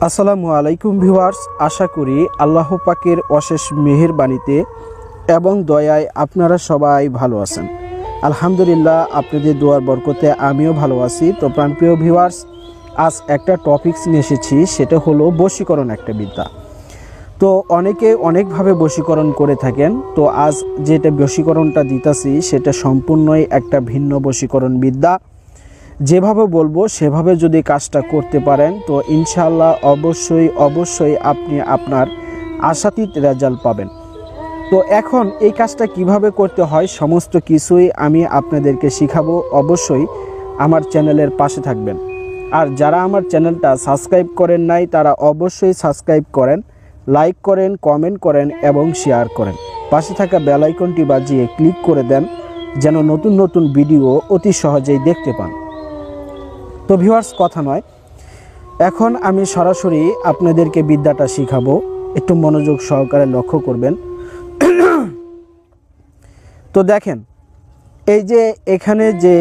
আসসালামু আলাইকুম ভিউয়ার্স, আশা করি আল্লাহ পাকের অশেষ মেহেরবানিতে এবং দয়ায় আপনারা সবাই ভালো আছেন। আলহামদুলিল্লাহ, আপনাদের দোয়ার বরকতে আমিও ভালো আছি। তো প্রাণপ্রিয় ভিউয়ার্স, আজ একটা টপিকস নিয়ে এসেছি, সেটা হলো বশীকরণ একটা বিদ্যা। তো অনেকে অনেকভাবে বশীকরণ করে থাকেন। তো আজ যেটা বশীকরণটা দিতেছি সেটা সম্পূর্ণই একটা ভিন্ন বশীকরণ বিদ্যা। যেভাবে বলবো সেভাবে যদি কাজটা করতে পারেন তো ইনশাআল্লাহ অবশ্যই আপনি আপনার আশাতীত রেজাল্ট পাবেন। তো এখন এই কাজটা কিভাবে করতে হয় সমস্ত কিছুই আমি আপনাদেরকে শিখাবো। অবশ্যই আমার চ্যানেলের পাশে থাকবেন। আর যারা আমার চ্যানেলটা সাবস্ক্রাইব করেন নাই তারা অবশ্যই সাবস্ক্রাইব করেন, লাইক করেন, কমেন্ট করেন এবং শেয়ার করেন। পাশে থাকা বেল আইকনটি বাজিয়ে ক্লিক করে দেন যেন নতুন নতুন ভিডিও অতি সহজেই দেখতে পান। তো ভিউয়ার্স, কথা নয়, এখন আমি সরাসরি আপনাদেরকে বিদ্যাটা শিখাবো। একটু মনোযোগ সহকারে লক্ষ্য করবেন। তো দেখেন, এই যে এখানে যে